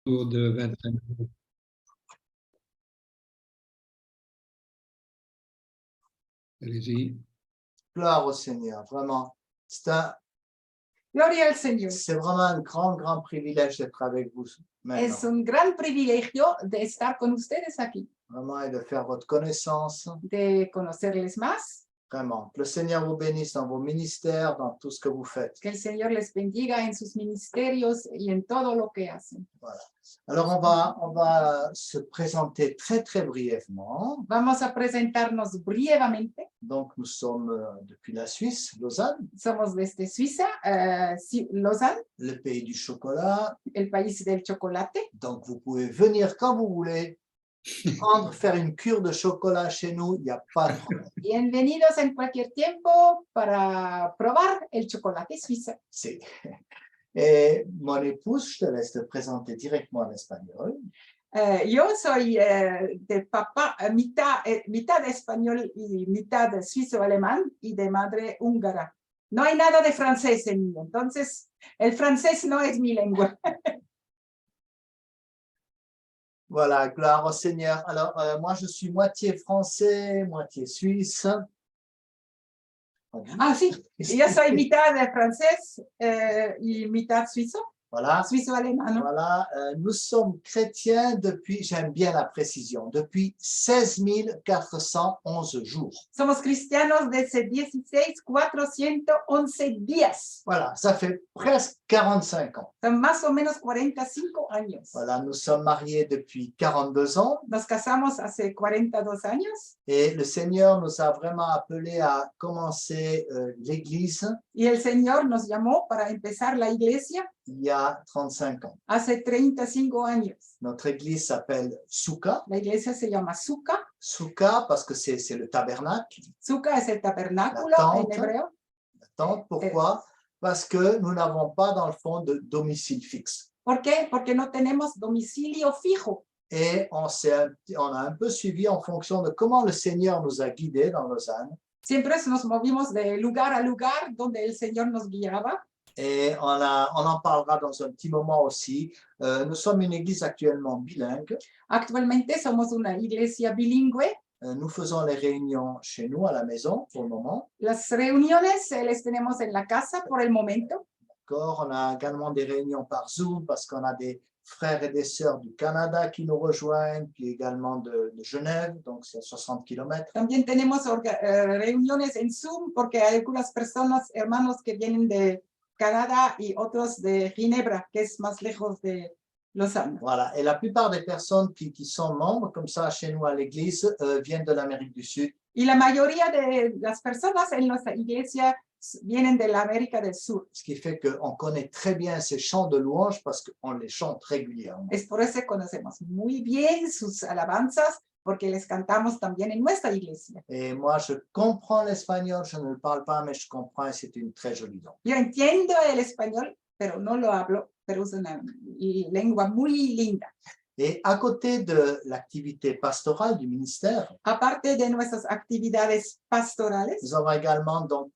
de 25 minutes. Allez-y. Gloire au Seigneur, vraiment. Gloria al Señor. C'est vraiment un grand privilège d'être avec vous maintenant. Es un gran privilegio de estar con ustedes aquí, Vraiment, et de faire votre connaissance. de conocerles más. Vraiment. Que le Seigneur vous bénisse dans vos ministères, dans tout ce que vous faites. Que el Señor les bendiga en sus ministerios y en todo lo que hacen. Voilà. Alors, on va se présenter très brièvement. Vamos a presentarnos brevemente. Donc, nous sommes depuis la Suisse, Lausanne, Somos desde Suiza, Lausanne, le pays du chocolat. el país del chocolate. Donc, vous pouvez venir quand vous voulez, faire une cure de chocolat chez nous, il n'y a pas de problème. Bienvenidos en cualquier tiempo para probar el chocolate suizo. Sí. Et mon épouse, je te laisse te présenter directement en espagnol. Yo soy de papá, mitad español y mitad suizo-alemán y de madre húngara. No hay nada de francés en mí, entonces el francés no es mi lengua. Voilà, gloire au Seigneur. Alors, moi, je suis moitié français, moitié suisse. Ah, sí, yo soy mitad de francés y mitad suizo. Voilà. Suizo-alemán. Voilà, nous sommes chrétiens depuis, j'aime bien la précision, depuis 16 411 jours. Somos cristianos desde 16,411 días. Voilà, ça fait presque 45 ans. Son más o menos 45 años. Voilà, nous sommes mariés depuis 42 ans. Nos casamos hace 42 años. Et le Seigneur nous a vraiment appelés à commencer l'Église. Y el Señor nos llamó para empezar la iglesia. Il y a 35 ans. Hace 35 años. Notre église s'appelle Sukkah. La iglesia se llama Sukkah. Sukkah parce que c'est le tabernacle. Sukkah es el tabernáculo en hebreo. La tente, pourquoi? Parce que nous n'avons pas dans le fond de domicile fixe. ¿Por qué? Porque no tenemos domicilio fijo. Et on a un peu suivi en fonction de comment le Seigneur nous a guidés dans Lausanne. Siempre nos movimos de lugar a lugar donde el Señor nos guiaba. Et on en parlera dans un petit moment aussi. Nous sommes une église actuellement bilingue. Actualmente somos una iglesia bilingüe. Nous faisons les réunions chez nous à la maison pour le moment. Las reuniones les tenemos en la casa por el momento. D'accord. On a également des réunions par Zoom parce qu'on a des frères et des sœurs du Canada qui nous rejoignent, puis également de Genève, donc c'est à 60 km. También tenemos reuniones en Zoom porque hay algunas personas, hermanos que vienen de Canadá y otros de Ginebra, que es más lejos de Lausanne. Voilà, et la plupart des personnes qui sont membres, comme ça, chez nous à l'église, viennent de l'Amérique du Sud. Y la mayoría de las personas en nuestra iglesia vienen de la América del Sur. Ce qui fait qu'on connaît très bien ces chants de louange parce qu'on les chante régulièrement. Es por eso que conocemos muy bien sus alabanzas, porque les cantamos también en nuestra iglesia. Et moi, je comprends l'espagnol, je ne le parle pas, mais je comprends et c'est une très jolie langue. Yo entiendo el español, pero no lo hablo, pero es una lengua muy linda. Et à côté de l'activité pastorale du ministère, Aparte de nuestras actividades pastorales, nous avons également donc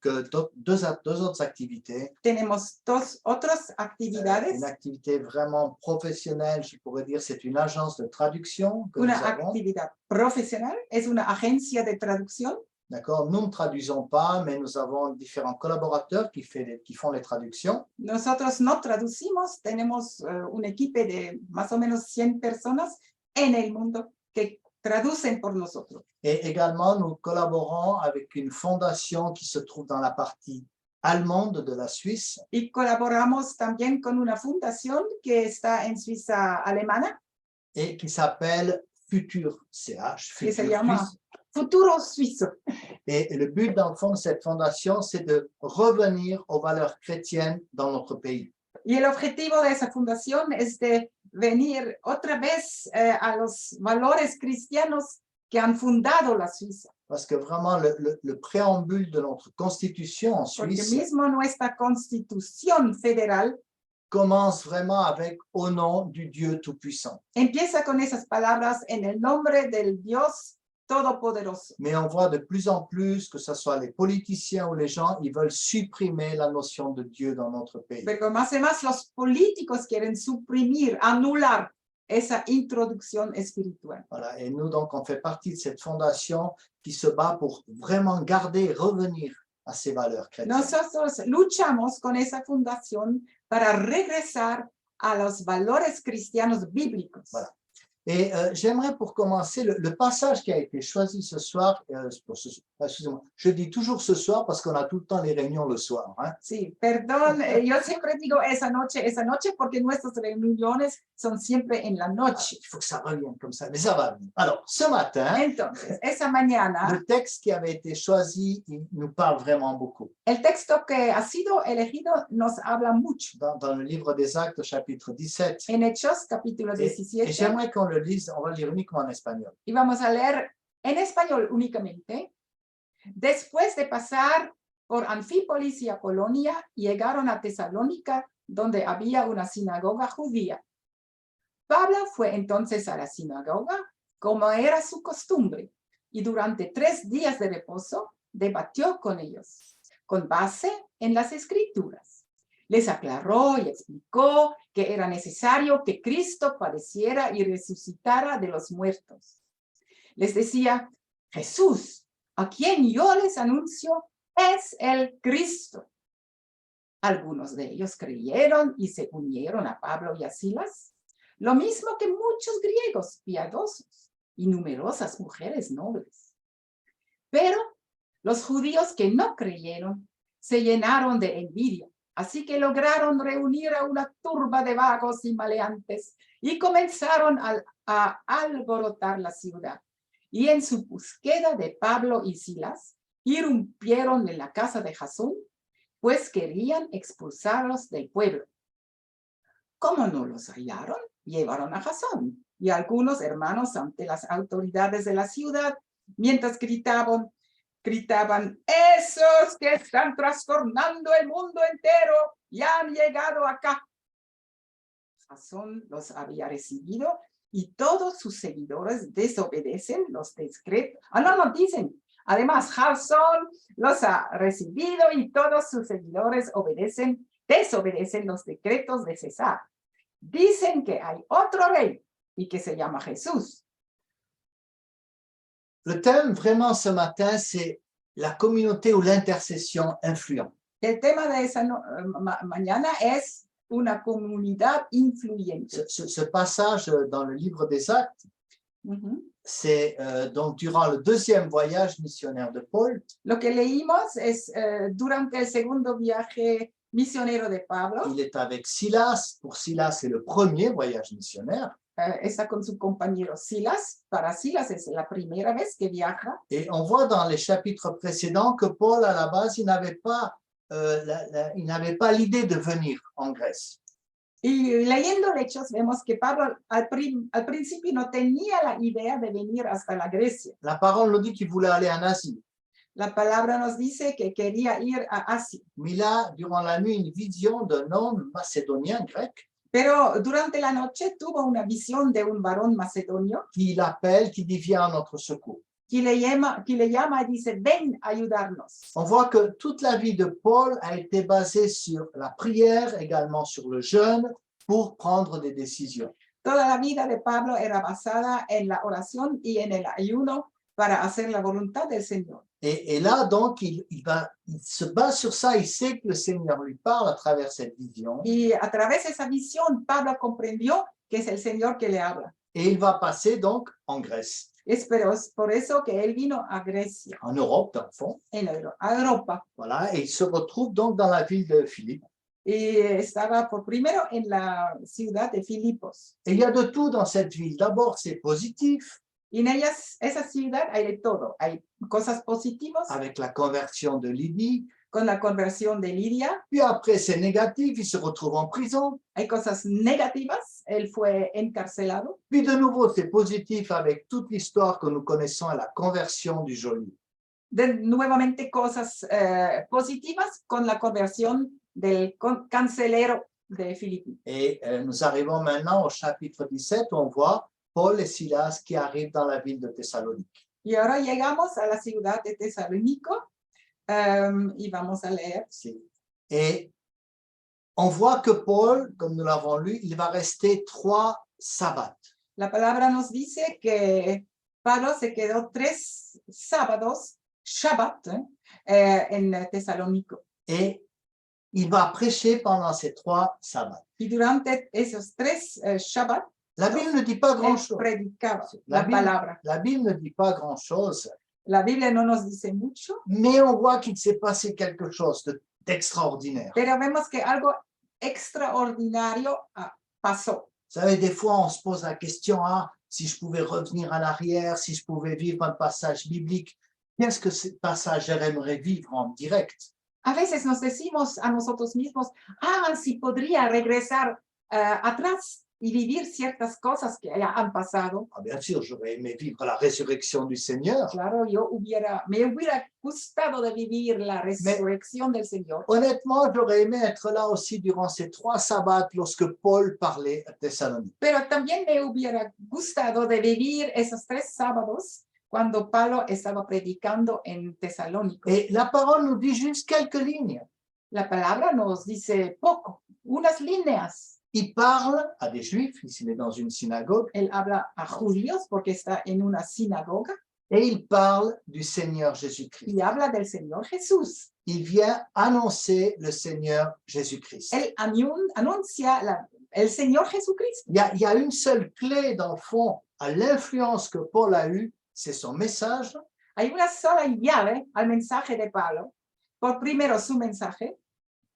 deux autres activités. tenemos dos otras actividades. Une activité vraiment professionnelle, je pourrais dire, c'est une agence de traduction que Una nous avons. actividad profesional es una agencia de traducción. D'accord, nous ne traduisons pas, mais nous avons différents collaborateurs qui font les traductions. Nosotros no traducimos, tenemos un equipo de más o menos 100 personas en el mundo que traducen por nosotros. Et également, nous collaborons avec une fondation qui se trouve dans la partie allemande de la Suisse. Y colaboramos también con una fundación que está en Suiza alemana. Et qui s'appelle Futur CH. Que se llama Futuro Suizo. Et le but, dans le fond, de cette fondation, c'est de revenir aux valeurs chrétiennes dans notre pays. Y el objetivo de esa fundación es de venir otra vez a los valores cristianos que han fundado la Suiza. Parce que vraiment, le préambule de notre constitution en Porque Suisse mismo nuestra constitución federal commence vraiment avec « Au nom du Dieu Tout-Puissant ». empieza con esas palabras en el nombre del Dios Todopoderoso. Mais on voit de plus en plus, que ce soit les politiciens ou les gens, ils veulent supprimer la notion de Dieu dans notre pays. Pero más y más los políticos quieren suprimir, anular esa introducción espiritual. Voilà. Et nous, donc, on fait partie de cette fondation qui se bat pour vraiment garder et revenir à ces valeurs chrétiennes. Nosotros luchamos con esa fundación para regresar a los valores cristianos bíblicos. Voilà. Et j'aimerais pour commencer le passage qui a été choisi ce soir, excusez-moi, je dis toujours ce soir parce qu'on a tout le temps les réunions le soir. Hein. Sí, perdón, yo siempre digo esa noche porque nuestras reuniones son siempre en la noche. Il faut que ça revienne comme ça, mais ça va venir. Alors, ce matin, Entonces, esa mañana, le texte qui avait été choisi, il nous parle vraiment beaucoup. el texto que ha sido elegido nos habla mucho. Dans le livre des Actes, chapitre 17. En Hechos, capítulo Et 17, j'aimerais qu'on le lise, on va lire uniquement en espagnol. y vamos a leer en español únicamente. Después de pasar por Anfípolis y Apolonia, llegaron a Tesalónica, donde había una sinagoga judía. Pablo fue entonces a la sinagoga, como era su costumbre, y durante 3 días de reposo debatió con ellos, con base en las Escrituras. Les aclaró y explicó que era necesario que Cristo padeciera y resucitara de los muertos. Les decía, Jesús, a quien yo les anuncio, es el Cristo. Algunos de ellos creyeron y se unieron a Pablo y a Silas, lo mismo que muchos griegos piadosos y numerosas mujeres nobles. Pero los judíos que no creyeron se llenaron de envidia, así que lograron reunir a una turba de vagos y maleantes y comenzaron a alborotar la ciudad. Y en su búsqueda de Pablo y Silas, irrumpieron en la casa de Jasón, pues querían expulsarlos del pueblo. Como no los hallaron, llevaron a Jasón y a algunos hermanos ante las autoridades de la ciudad, mientras gritaban, esos que están trastornando el mundo entero ya han llegado acá. Jasón los había recibido y todos sus seguidores desobedecen los decretos. Dicen. Además, Jasón los ha recibido y todos sus seguidores desobedecen los decretos de César. Dicen que hay otro rey y que se llama Jesús. Le thème vraiment ce matin, c'est la communauté ou l'intercession influente. El tema de esa mañana es una comunidad influyente. Ce passage dans le livre des Actes, c'est donc durant le 2e voyage missionnaire de Paul. Lo que leímos es durante el segundo viaje misionero de Pablo. Il est avec Silas. Pour Silas, c'est le premier voyage missionnaire. Está con su compañero Silas. Para Silas es la primera vez que viaja. Et on voit dans les chapitres précédents que Paul, à la base, il n'avait pas l'idée de venir en Grèce. Y leyendo Hechos vemos que Pablo al principio no tenía la idea de venir hasta la Grecia. La parole nous dit qu'il voulait aller en Asie. La palabra nos dice que quería ir a Asia. Mais il a, durant la nuit, une vision d'un homme macédonien grec. Pero durante la noche tuvo una visión de un varón macedonio Qui l'appelle, qui dit viens à notre secours. que le llama y dice ven a ayudarnos. On voit que toute la vie de Paul a été basée sur la prière, également sur le jeûne, pour prendre des décisions. Toda la vida de Pablo era basada en la oración y en el ayuno para hacer la voluntad del Señor. Et là, donc, il se base sur ça, il sait que le Seigneur lui parle à travers cette vision. Y a través de esa visión, Pablo comprendió que es el Señor que le habla. Et il va passer donc en Grèce, Es por eso que él vino a Grecia, en Europe, dans le fond. a Europa. Voilà, et il se retrouve donc dans la ville de Philippe. Y estaba por primero en la ciudad de Filipos. Et il y a de tout dans cette ville. D'abord, c'est positif, Y en esa ciudad hay de todo. Hay cosas positivas avec la conversion de Lydie. con la conversión de Lidia. Puis après, c'est négatif, il se retrouve en prison. Hay cosas negativas. Él fue encarcelado. Puis de nouveau, c'est positif avec toute l'histoire que nous connaissons à la conversion du geôlier. Nuevamente cosas positivas con la conversión del cancelero de Filipi. Et nous arrivons maintenant au chapitre 17 où on voit Paul et Silas qui arrivent dans la ville de Thessalonique. Y ahora llegamos a la ciudad de Tesalónico y vamos a leer. Et on voit que Paul, comme nous l'avons lu, il va rester 3 sabbats. La palabra nos dice que Pablo se quedó 3 sábados, Shabbat, en Tesalónico. Et il va prêcher pendant ces 3 sabbats. Y durante esos 3 Shabbat, La Bible ne dit pas él grand-chose. predicaba La la Bible, palabra. la Bible ne dit pas grand-chose, La Biblia no nos dice mucho, mais on voit qu'il s'est passé quelque chose d'extraordinaire. pero vemos que algo extraordinario pasó. Vous savez, des fois, on se pose la question, si je pouvais revenir en arrière, si je pouvais vivre un passage biblique, qu'est-ce que ce passage j'aimerais vivre en direct? A veces nos decimos a nosotros mismos, si podría regresar atrás y vivir ciertas cosas que ya han pasado. Bien sûr, j'aurais aimé vivre la résurrection du Seigneur. Claro, me hubiera gustado de vivir la resurrección del Señor. Honnêtement, j'aurais aimé être là aussi durant ces 3 sabbats lorsque Paul parlait à Thessalonique. Pero también me hubiera gustado de vivir esos 3 sábados cuando Pablo estaba predicando en Tesalónico. Et la parole nous dit juste quelques lignes. La palabra nos dice poco, unas líneas. Il parle à des Juifs, ici il est dans une synagogue, Él habla a judíos porque está en una sinagoga et il parle du Seigneur Jésus-Christ. y habla del Señor Jesús. Il vient annoncer le Seigneur Jésus-Christ. Él anuncia el Señor Jesucristo. Il y a une seule clé, dans le fond, à l'influence que Paul a eue, c'est son message. Hay una sola llave al mensaje de Pablo. Por primero su mensaje.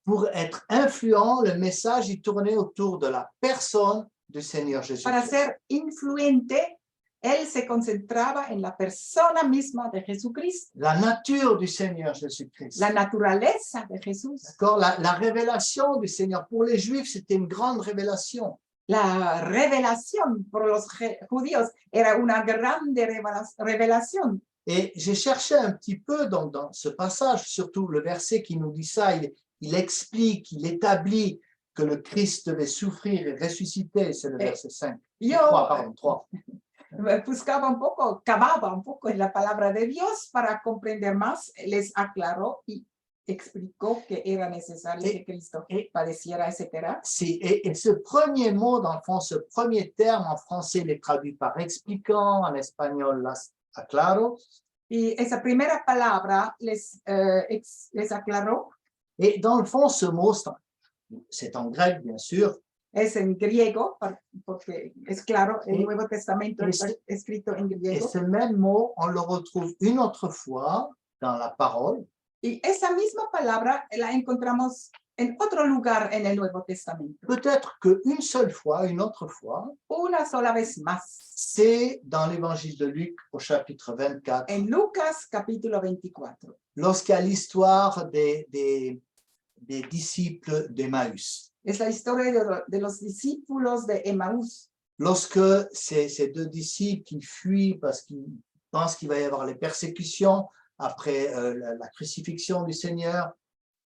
Pour être influent, le message il tournait autour de la personne du Seigneur Para Jésus-Christ. ser influente, él se concentraba en la persona misma de Jesucristo, La nature du Seigneur Jésus-Christ. la naturaleza de Jesús. D'accord? La révélation du Seigneur. Pour les Juifs, c'était une grande révélation. La revelación por los judíos era una grande revelación. Et j'ai cherché un petit peu dans ce passage, surtout le verset qui nous dit ça, il explique, il établit que le Christ devait souffrir et ressusciter, c'est le verset 5. 3. Buscaba un poco, cavaba un poco en la palabra de Dios para comprender más, les aclaró y explicó que era necesario que Cristo padeciera, etc. Sí, et ce premier mot, dans le fond, ce premier terme en français, il est traduit par expliquant, en espagnol, aclaro. Y esa primera palabra les aclaró. Et dans le fond, ce mot, c'est en grec, bien sûr. Es en griego, porque es claro, el Nuevo Testamento está escrito en Et griego. ce même mot, on le retrouve une autre fois dans la parole. Y esa misma palabra la encontramos en otro lugar en el Nuevo Testamento. Peut-être qu'une seule fois, une autre fois, Una sola vez más. c'est dans l'évangile de Luc au chapitre 24. En Lucas capítulo 24. Lorsqu'il y a l'histoire des disciples d'Emmaüs. Es la historia de los discípulos de Emaús. Lorsque ces 2 disciples qui fuient parce qu'ils pensent qu'il va y avoir les persécutions après la crucifixion du Seigneur.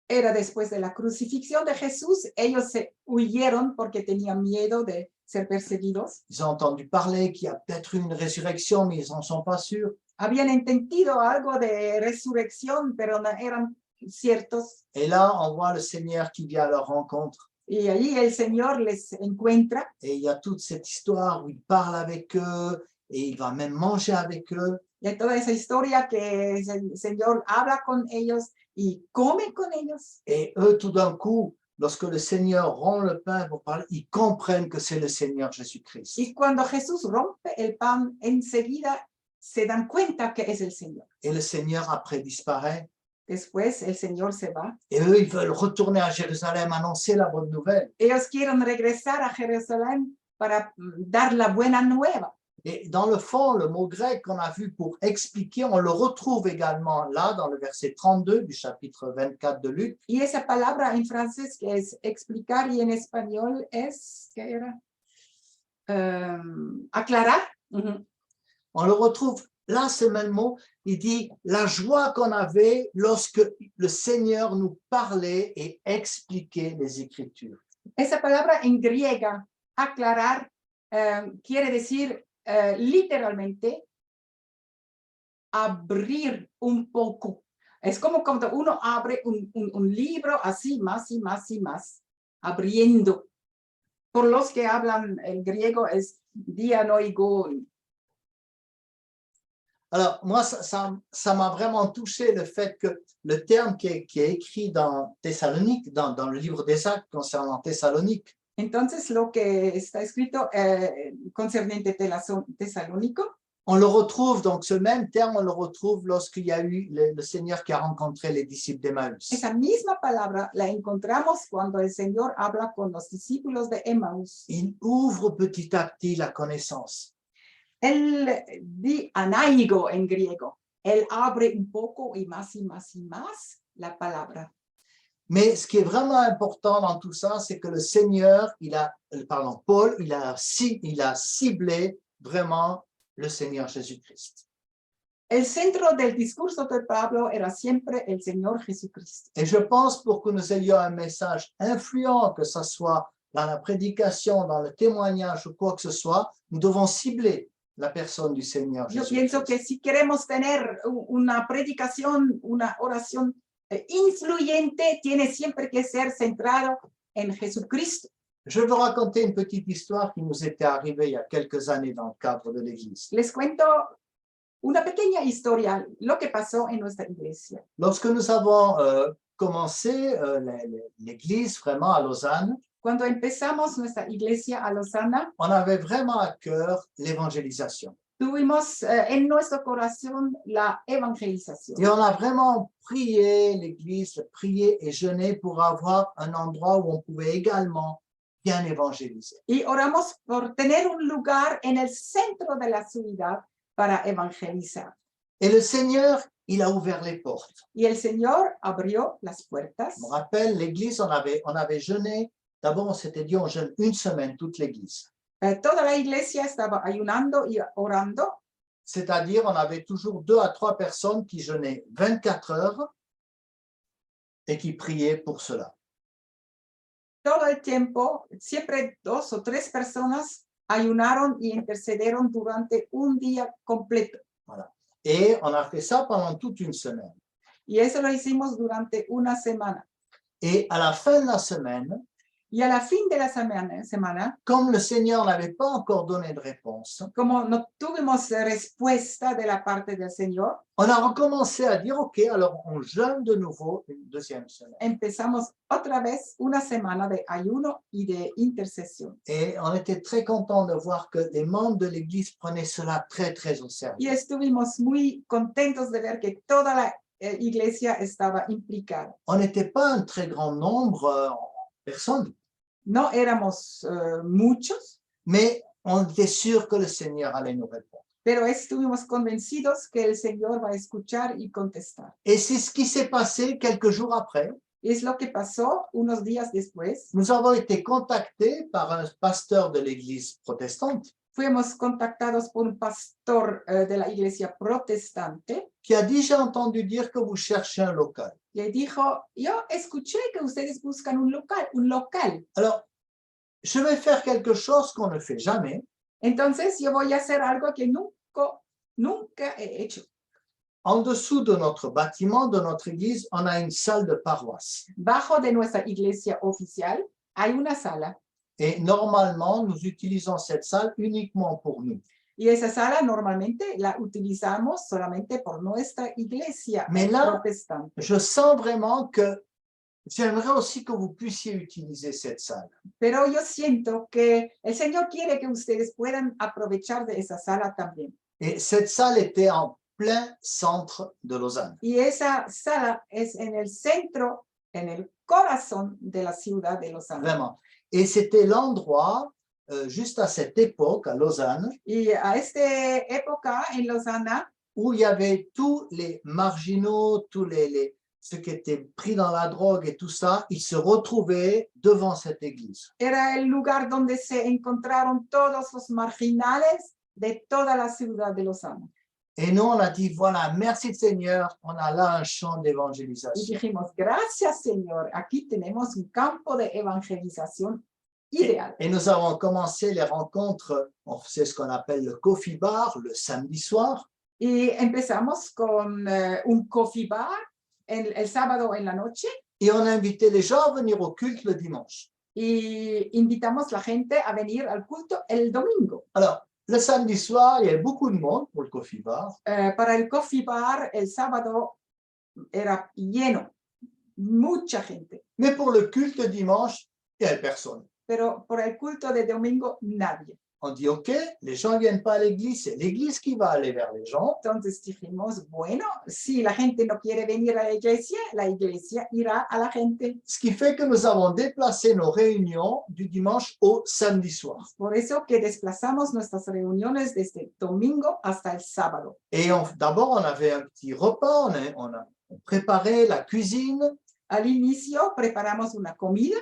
Era después de la crucifixión de Jesús, ellos se huyeron porque tenían miedo de ser perseguidos. Ils ont entendu parler qu'il y a peut-être une résurrection, mais ils n'en sont pas sûrs. Habían entendido algo de resurrección, pero no eran ciertos. Et là, on voit le Seigneur qui vient à leur rencontre. Y allí el Señor les encuentra. Et il y a toute cette histoire où il parle avec eux et il va même manger avec eux. Y hay toda esa historia que el Señor habla con ellos y come con ellos. Et eux, tout d'un coup, lorsque le Seigneur rompt le pain pour parler, ils comprennent que c'est le Seigneur Jésus-Christ. Y cuando Jesús rompe el pan, enseguida se dan cuenta que es el Señor. Et le Seigneur, après, disparaît. Después el Señor se va. Et eux, ils veulent retourner à Jérusalem, annoncer la bonne nouvelle. Ellos quieren regresar a Jerusalén para dar la buena nueva. Et dans le fond, le mot grec qu'on a vu pour expliquer, on le retrouve également là, dans le verset 32 du chapitre 24 de Luc. Y esa palabra en francés que es explicar y en español es, ¿qué era? Aclarar. On le retrouve là, ce même mot, il dit la joie qu'on avait lorsque le Seigneur nous parlait et expliquait les Écritures. Esa palabra en griega, aclarar, quiere decir literalmente abrir un poco. Es como cuando uno abre un libro así, más y más y más, abriendo. Por los que hablan el griego es dianoigon. Alors, moi, ça m'a vraiment touché le fait que le terme qui est écrit dans Thessalonique, dans le livre des Actes concernant Thessalonique, Entonces, lo que está escrito concerniente Tesalónico, on le retrouve, donc ce même terme, on le retrouve lorsqu'il y a eu le Seigneur qui a rencontré les disciples d'Emmaüs. esa misma palabra la encontramos cuando el Señor habla con los discípulos de Emmaus. Il ouvre petit à petit la connaissance. Él di anaigo en griego. Él abre un poco y más y más y más la palabra. Mais ce qui est vraiment important dans tout ça, c'est que le Seigneur, Paul, il a ciblé vraiment le Seigneur Jésus-Christ. El centro del discurso de Pablo era siempre el Señor Jesucristo. Et je pense pour que nous ayons un message influent, que ce soit dans la prédication, dans le témoignage ou quoi que ce soit, nous devons cibler la personne du Seigneur Yo pienso que Jésus-Christ. si queremos tener una predicación, una oración influyente, tiene siempre que ser centrado en Jesucristo. Je veux raconter une petite histoire qui nous était arrivée il y a quelques années dans le cadre de l'Église. Les cuento una pequeña historia, lo que pasó en nuestra iglesia. Lorsque nous avons commencé l'Église vraiment à Lausanne, Cuando empezamos nuestra iglesia a Lausana, on avait vraiment à cœur l'évangélisation. tuvimos en nuestro corazón la evangelización. Et on a vraiment prié l'Église, prié et jeûné pour avoir un endroit où on pouvait également bien évangéliser. Y oramos por tener un lugar en el centro de la ciudad para evangelizar. Et le Seigneur, il a ouvert les portes. Y el Señor abrió las puertas. Je me rappelle, l'Église, on avait jeûné. D'abord, on s'était dit, on jeûne une semaine, toute l'Église. Toda la iglesia estaba ayunando y orando. C'est-à-dire, on avait toujours 2 à 3 personnes qui jeûnaient 24 heures et qui priaient pour cela. Todo el tiempo, siempre 2 o 3 personas ayunaron y intercedieron durante un día completo. Voilà. Et on a fait ça pendant toute une semaine. Y eso lo hicimos durante una semana. Et à la fin de la semaine, Y a la fin de la semana, comme le Seigneur n'avait pas encore donné de réponse, como no tuvimos respuesta de la parte del Señor, on a recommencé à dire, OK, alors on jeûne de nouveau une deuxième semaine. empezamos otra vez una semana de ayuno y de intercesión. Et on était très contents de voir que les membres de l'Église prenaient cela très, très au sérieux. Y estuvimos muy contentos de ver que toda la iglesia estaba implicada. On n'était pas un très grand nombre de personnes, No éramos muchos, mais on était sûr que le Seigneur allait nous répondre. pero estuvimos convencidos que el Señor va a escuchar y contestar. Et c'est ce qui s'est passé quelques jours après. Es lo que pasó unos días después. Nous avons été contactés par un pasteur de l'Église protestante Fuimos contactados por un pastor de la iglesia protestante. qui a déjà entendu dire que vous cherchez un local. Le dijo, yo escuché que ustedes buscan un local. Alors, je vais faire quelque chose qu'on ne fait jamais. Entonces yo voy a hacer algo que nunca he hecho. En dessous de notre bâtiment, de notre église, on a une salle de paroisse. Bajo de nuestra iglesia oficial hay una sala. Et normalement, nous utilisons cette salle uniquement pour nous. Y esa sala normalmente la utilizamos solamente por nuestra iglesia Mais là, protestante. je sens vraiment que j'aimerais aussi que vous puissiez utiliser cette salle. Pero yo siento que el Señor quiere que ustedes puedan aprovechar de esa sala también. Et cette salle était en plein centre de Lausanne. Y esa sala es en el centro, en el corazón de la ciudad de Lausanne. Vraiment. Et c'était l'endroit, juste à cette époque, à Lausanne, Y a esta época en Lausanne, où il y avait tous les marginaux, ceux qui étaient pris dans la drogue et tout ça, ils se retrouvaient devant cette église. era el lugar donde se encontraron todos los marginales de toda la ciudad de Lausanne. Et nous, on a dit, voilà, merci Seigneur, on a là un champ Y d'évangélisation. dijimos, gracias Señor, aquí tenemos un campo de evangelización ideal. Et nous avons commencé les rencontres, on faisait ce qu'on appelle le coffee bar, le samedi soir. Y empezamos con un coffee bar el sábado en la noche Et on invitait les gens à venir au culte le dimanche. y invitamos la gente a venir al culto el domingo. Alors, le samedi soir, il y avait beaucoup de monde pour le coffee bar. Para el coffee bar el sábado era lleno, mucha gente, Mais pour le culte dimanche, il n'y avait personne. pero por el culto de domingo nadie. On dit, OK, les gens ne viennent pas à l'église, c'est l'église qui va aller vers les gens. Entonces dijimos, bueno, si la gente no quiere venir a la iglesia irá a la gente. Ce qui fait que nous avons déplacé nos réunions du dimanche au samedi soir. Por eso que desplazamos nuestras reuniones desde domingo hasta el sábado. Et d'abord, on avait un petit repas, on a préparé la cuisine, Al inicio preparamos una comida,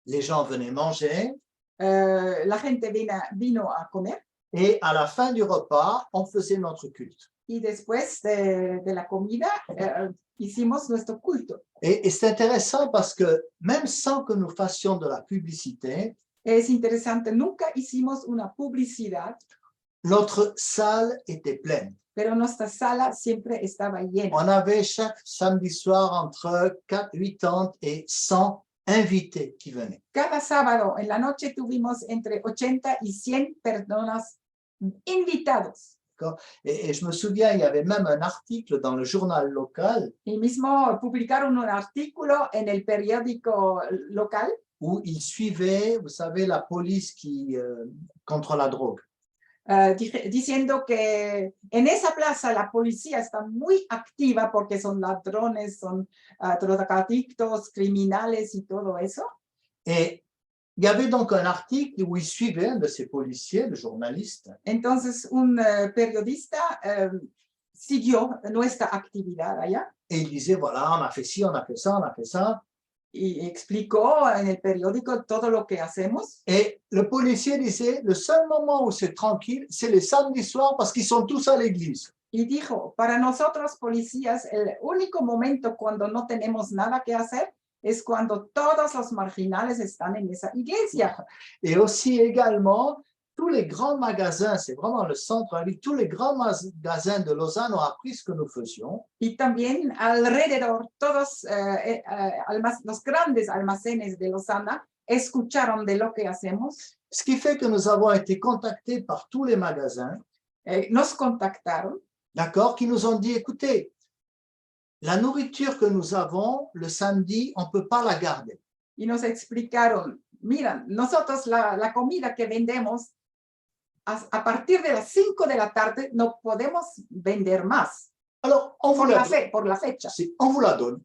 les gens venaient manger, la gente vino a comer et à la fin du repas, on faisait notre culte. y después de la comida hicimos nuestro culto. Et c'est intéressant parce que même sans que nous fassions de la publicité, Es interesante, nunca hicimos una publicidad, notre salle était pleine. pero nuestra sala siempre estaba llena. On avait chaque samedi soir entre 80 et 100 invités qui venaient. Cada sábado en la noche tuvimos entre 80 y 100 personas invitados. Et je me souviens, il y avait même un article dans le journal local Y mismo publicaron un artículo en el periódico local où ils suivaient, vous savez, la police qui contre la drogue. diciendo que en esa plaza la policía está muy activa porque son ladrones, son drogadictos, criminales y todo eso. Et il y avait donc un article où ils suivaient un de ces policiers, le journaliste, Entonces un periodista siguió nuestra actividad allá et il disait, voilà, on a fait ci, on a fait ça, on a fait ça. y explicó en el periódico todo lo que hacemos. Et le policier disait, le seul moment où c'est tranquille, c'est les samedis soirs parce qu'ils sont tous à l'église. Y dijo, para nosotros policías, el único momento cuando no tenemos nada que hacer es cuando todos los marginales están en esa iglesia. Et aussi également, tous les grands magasins, c'est vraiment le centre, tous les grands magasins de Lausanne ont appris ce que nous faisions. Y también alrededor, todos los grandes almacenes de Lausana escucharon de lo que hacemos. Ce qui fait que nous avons été contactés par tous les magasins, Nos contactaron d'accord, qui nous ont dit, écoutez, la nourriture que nous avons le samedi, on ne peut pas la garder. y nos explicaron, mira, nosotros la comida que vendemos a partir de las 5 de la tarde no podemos vender más Alors, on vous por la fecha. on vous la donne.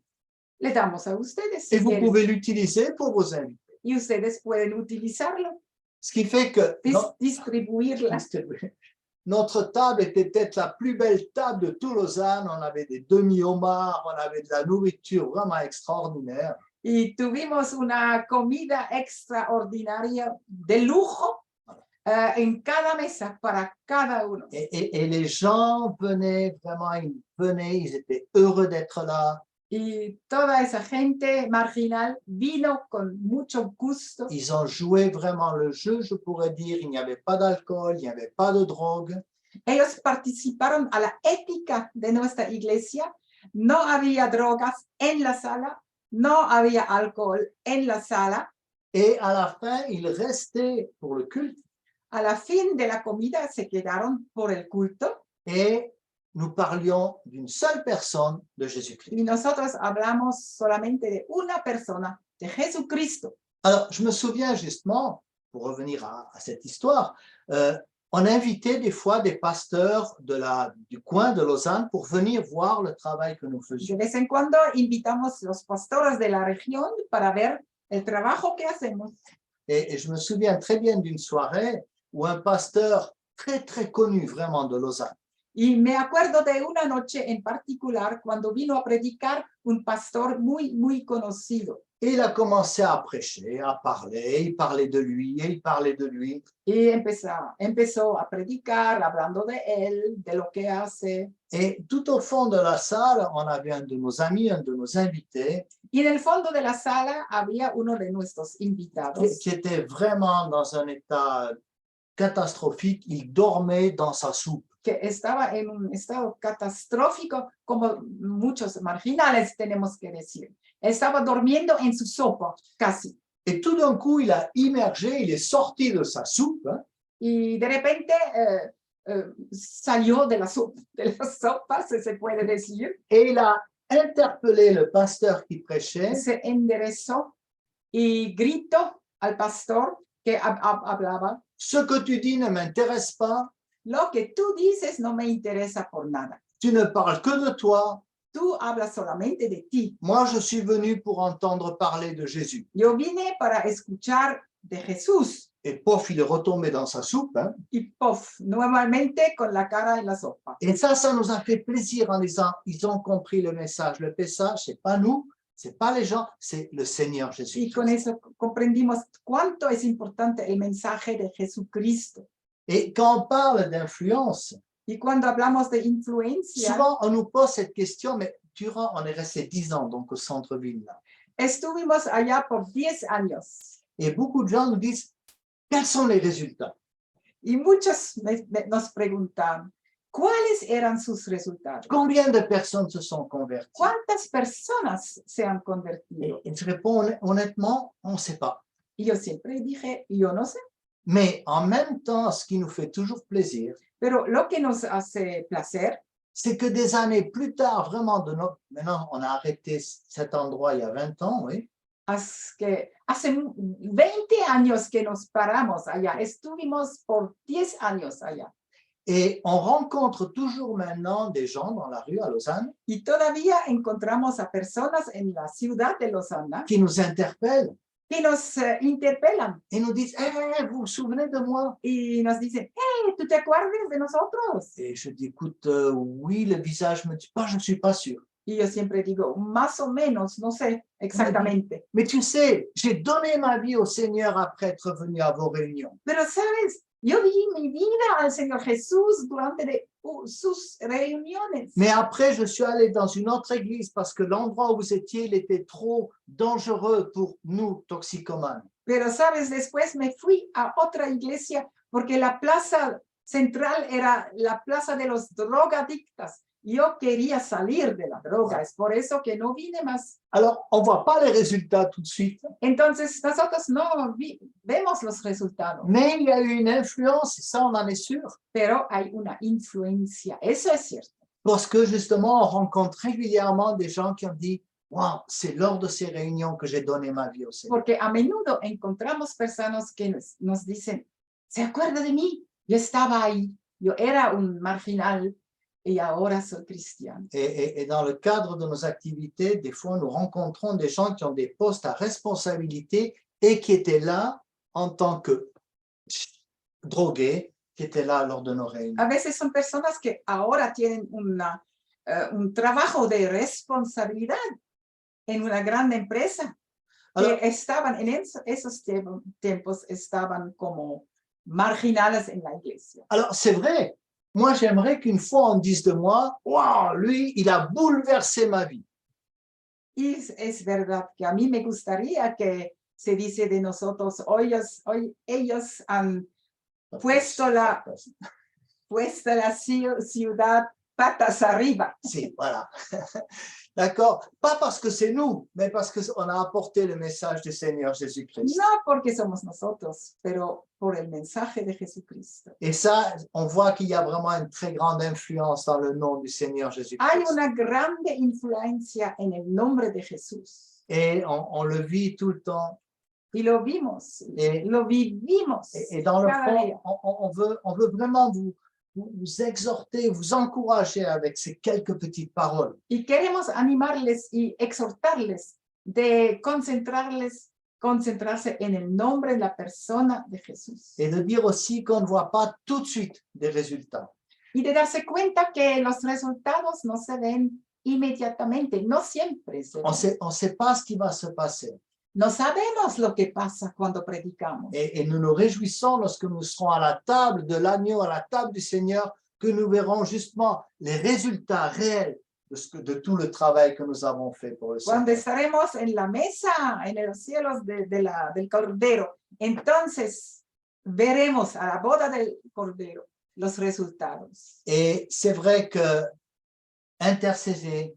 Le damos a ustedes si Et vous quieren, pouvez l'utiliser pour vos invités. y ustedes pueden utilizarlo, Ce qui fait que distribuirla. notre table était peut-être la plus belle table de tout Lausanne. On avait des demi-homards, on avait de la nourriture vraiment extraordinaire. Y tuvimos una comida extraordinaria de lujo en cada mesa para cada uno. Et les gens venaient, vraiment, ils étaient heureux d'être là. Y toda esa gente marginal vino con mucho gusto. Ils ont joué vraiment le jeu, je pourrais dire. Il n'y avait pas d'alcool, il n'y avait pas de drogue. Ellos participaron a la ética de nuestra iglesia. No había drogas en la sala, no había alcohol en la sala. Et à la fin, ils restaient pour le culte. A la fin de la comida se quedaron por el culto. Et nous parlions d'une seule personne, de Jésus-Christ. Y nosotros hablamos solamente de una persona, de Jesucristo. Alors, je me souviens justement, pour revenir à cette histoire, on invitait des fois des pasteurs du coin de Lausanne pour venir voir le travail que nous De faisions. vez en cuando invitamos los pastores de la región para ver el trabajo que hacemos. Et je me souviens très bien d'une soirée où un pasteur très, très connu vraiment de Lausanne, Y me acuerdo de una noche en particular cuando vino a predicar un pastor muy, muy conocido. et il a commencé à prêcher, à parler, il parlait de lui, et il parlait de lui. Y empezó a predicar, hablando de él, de lo que hace. Et tout au fond de la salle, on avait un de nos amis, un de nos invités, Y en el fondo de la sala había uno de nuestros invitados qui était vraiment dans un état catastrophique. Il dormait dans sa soupe. que estaba en un estado catastrófico, como muchos marginales tenemos que decir. Estaba durmiendo en su sopa, casi. Et tout d'un coup, il a immergé, il est sorti de sa soupe, hein, Y de repente salió de la sopa, si se puede decir, et il a interpellé le pasteur qui prêchait. se enderezó y gritó al pastor que hablaba: Ce que tu dis ne m'intéresse pas, lo que tú dices no me interesa por nada. tu ne parles que de toi. Tú hablas solamente de ti. Moi, je suis venu pour entendre parler de Jésus. Yo vine para escuchar de Jesús. Et pof, il est retombé dans sa soupe, hein. Y pof, nuevamente con la cara en la sopa. Et ça nous a fait plaisir en disant, ils ont compris le message. Le message, c'est pas nous, c'est pas les gens, c'est le Seigneur Jésus. Y con eso comprendimos cuánto es importante el mensaje de Jesucristo. Et quand on parle d'influence, Y cuando hablamos de influencia, souvent on nous pose cette question, mais durant, on est resté 10 ans donc au centre-ville là. estuvimos allá por 10 años. Et beaucoup de gens nous disent, quels sont les résultats? Y muchos nos preguntan, ¿cuáles eran sus resultados? Combien de personnes se sont converties? ¿Cuántas personas se han convertido? Et je réponds honnêtement, on ne sait pas. Y yo siempre dije, yo no sé. Mais en même temps, ce qui nous fait toujours plaisir, Pero lo que nos hace placer c'est que des années plus tard, vraiment, maintenant on a arrêté cet endroit il y a 20 ans, oui, es que hace 20 años que nos paramos allá. Estuvimos por 10 años allá. et on rencontre toujours maintenant des gens dans la rue à Lausanne Y todavía encontramos a personas en la ciudad de Lausana qui nous interpellent que nos interpelan et nous disent, hey, vous vous souvenez de moi? y nos dicen, hey, ¿tú te acuerdas de nosotros? Et je dis, écoute, oui, le visage me dit pas, je ne suis pas sûr. Y yo siempre digo, más o menos, no sé exactamente. Mais tu sais, j'ai donné ma vie au Seigneur après être venu à vos réunions. Pero sabes, yo di mi vida al Señor Jesús durante sus reuniones. Mais après, je suis allé dans une autre église parce que l'endroit où vous étiez, il était trop dangereux pour nous, toxicomanes. Pero sabes, después me fui a otra iglesia porque la plaza central era la plaza de los drogadictos. Yo quería salir de la droga, es por eso que no vine más. Alors, on ne voit pas les résultats tout de suite, Entonces, nosotros no vemos los resultados, mais il y a eu une influence, et ça, on en est sûr, pero hay una influencia, eso es cierto. parce que justement, on rencontre régulièrement des gens qui ont dit, wow, c'est lors de ces réunions que j'ai donné ma vie au Seigneur. Porque a menudo encontramos personas que nos dicen, ¿se acuerda de mí? Yo estaba ahí, yo era un marginal y ahora soy cristiano. Et dans le cadre de nos activités, des fois, nous rencontrons des gens qui ont des postes à responsabilité et qui étaient là en tant que drogués, qui étaient là lors de nos réunions. A veces son personas que ahora tienen un trabajo de responsabilidad en una gran empresa, Alors, que estaban en esos tiempos estaban como marginales en la iglesia. alors c'est vrai, moi j'aimerais qu'une fois on dise de moi, wow, lui, il a bouleversé ma vie. Y es verdad que a mí me gustaría que se dice de nosotros, hoy ellos han puesto la ciudad patas arriba. Si, voilà. D'accord? Pas parce que c'est nous, mais parce qu'on a apporté le message du Seigneur Jésus-Christ. No porque somos nosotros, pero por el mensaje de Jesucristo. Et ça, on voit qu'il y a vraiment une très grande influence dans le nom du Seigneur Hay Jésus-Christ. una grande influencia en el nombre de Jesús. Et on le vit tout le temps. Y lo vimos, Et, lo vivimos. et dans le cada fond, día. on veut vraiment vous exhorter, vous encourager avec ces quelques petites paroles. Y queremos animarles y exhortarles de concentrarse en el nombre de la persona de Jesús. Et de dire aussi qu'on ne voit pas tout de suite des résultats. Y de darse cuenta que los resultados no se ven inmediatamente, no siempre se ven. On sait pas ce qui va se passer. No sabemos lo que pasa cuando predicamos. Et nous nous réjouissons lorsque nous serons à la table de l'agneau, à la table du Seigneur, que nous verrons justement les résultats réels de tout le travail que nous avons fait pour le Cuando Seigneur. estaremos en la mesa, en los cielos del Cordero, entonces veremos a la boda del Cordero los resultados. Et c'est vrai que intercéder,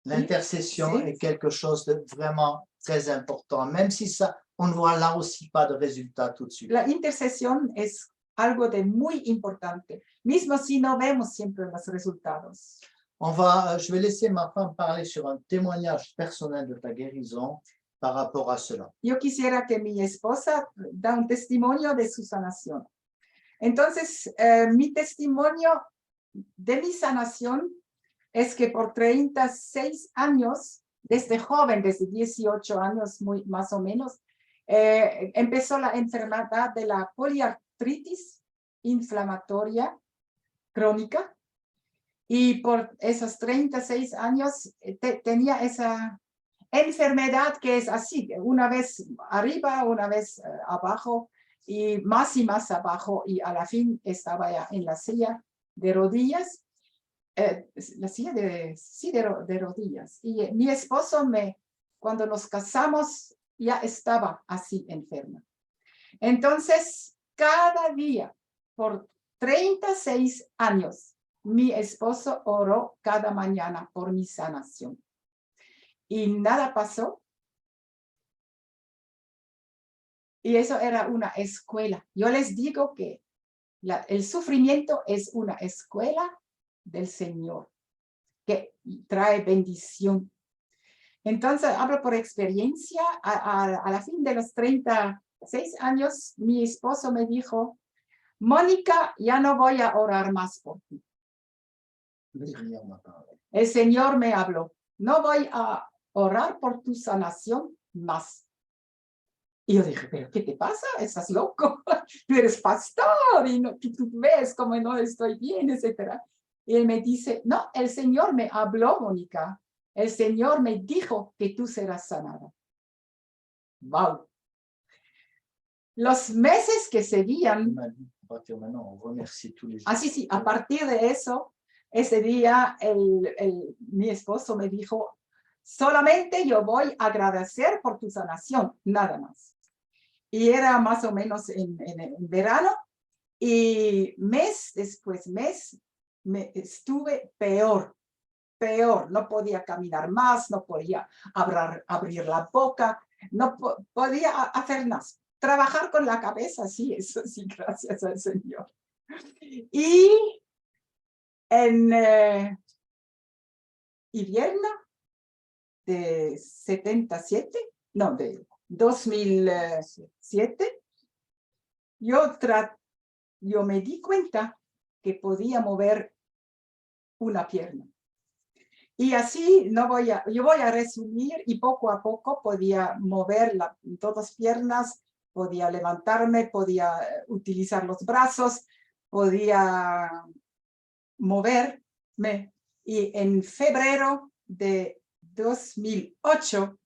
l'intercession Oui. est quelque chose de vraiment très important, même si ça, on ne voit là aussi pas de résultat tout de suite. La intercesión es algo de muy importante, mismo si no vemos siempre los resultados. Je vais laisser ma femme parler sur un témoignage personnel de ta guérison par rapport à cela. Yo quisiera que mi esposa da un testimonio de su sanación. Entonces, mi testimonio de mi sanación es que por 36 años, desde joven, desde 18 años más o menos, empezó la enfermedad de la poliartritis inflamatoria crónica. Y por esos 36 años tenía esa enfermedad que es así, una vez arriba, una vez abajo, y más abajo, y a la fin estaba ya en la silla de rodillas, la silla de rodillas. Y mi esposo, cuando nos casamos, ya estaba así enferma. Entonces, cada día, por 36 años, mi esposo oró cada mañana por mi sanación. Y nada pasó. Y eso era una escuela. Yo les digo que el sufrimiento es una escuela del Señor que trae bendición. Entonces, hablo por experiencia. A la fin de los 36 años, mi esposo me dijo, Mónica, ya no voy a orar más por ti. El Señor me habló, no voy a orar por tu sanación más. Y yo dije, ¿pero qué te pasa? ¿Estás loco? Tú eres pastor y tú ves cómo no estoy bien, etc. Y él me dice, no, el Señor me habló, Mónica. El Señor me dijo que tú serás sanada. ¡Wow! Los meses que seguían... sí, a partir de eso, ese día mi esposo me dijo, solamente yo voy a agradecer por tu sanación, nada más. Y era más o menos en verano, y mes después mes, me estuve peor, no podía caminar más, no podía abrir la boca, no podía hacer nada. Trabajar con la cabeza, sí, eso sí, gracias al Señor. Y en invierno de 2007, yo me di cuenta que podía mover una pierna. Y así yo voy a resumir, y poco a poco podía mover todas piernas, podía levantarme, podía utilizar los brazos, podía moverme. Y en febrero de 2008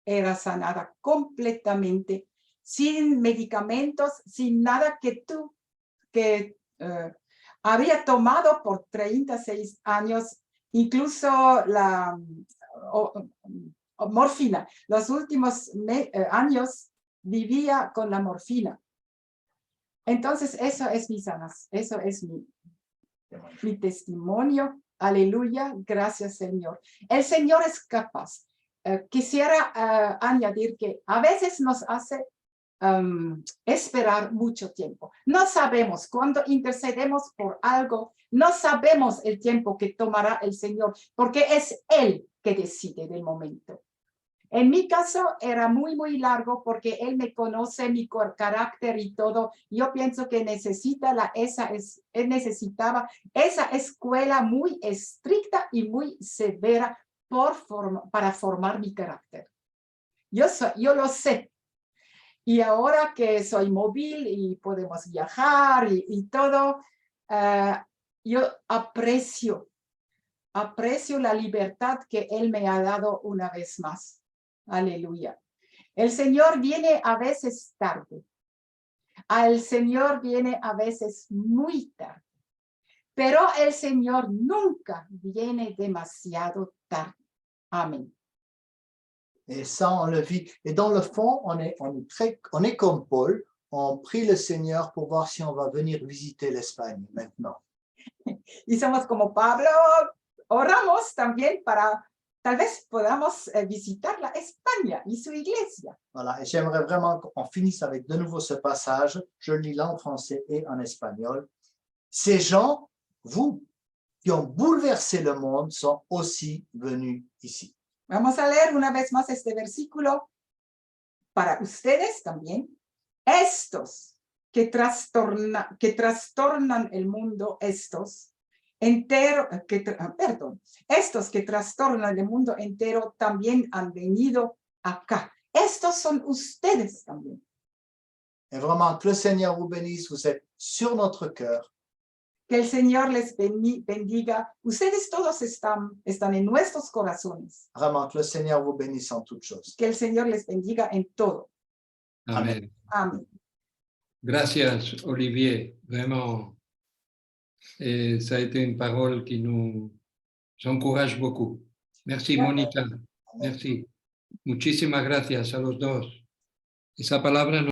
era sanada completamente, sin medicamentos, sin nada que había tomado por 36 años, incluso la morfina. Los últimos años vivía con la morfina. Entonces, eso es mi sanas, eso es mi testimonio. Aleluya, gracias Señor. El Señor es capaz. Quisiera añadir que a veces nos hace esperar mucho tiempo. No sabemos cuando intercedemos por algo, no sabemos el tiempo que tomará el Señor, porque es Él que decide del momento. En mi caso era muy largo porque Él me conoce mi carácter y todo. Yo pienso que necesitaba esa escuela muy estricta y muy severa para formar mi carácter. Yo lo sé. Y ahora que soy móvil y podemos viajar y todo, yo aprecio la libertad que Él me ha dado una vez más. Aleluya. El Señor viene a veces tarde. El Señor viene a veces muy tarde. Pero el Señor nunca viene demasiado tarde. Amén. Et ça, on le vit. Et dans le fond, on est comme Paul. On prie le Seigneur pour voir si on va venir visiter l'Espagne maintenant. Y somos como Pablo. Oramos también para tal vez podamos visitar la España y su iglesia. Voilà, et j'aimerais vraiment qu'on finisse avec de nouveau ce passage. Je le lis là en français et en espagnol. Ces gens, vous, qui ont bouleversé le monde, sont aussi venus ici. Vamos a leer una vez más este versículo para ustedes también. Estos que trastornan el mundo, estos que trastornan el mundo entero también han venido acá. Estos son ustedes también. Et vraiment, que le Seigneur vous bénisse, vous êtes sur notre cœur. Que el Señor les bendiga. Ustedes todos están en nuestros corazones. Vraiment, que le Seigneur vous bénisse en toutes choses. Que el Señor les bendiga en todo. Amén. Amén. Gracias, Olivier. Vraiment, ça a été une parole qui nous encourage beaucoup. Merci, Mónica. Merci. Muchísimas gracias a los dos. Esa palabra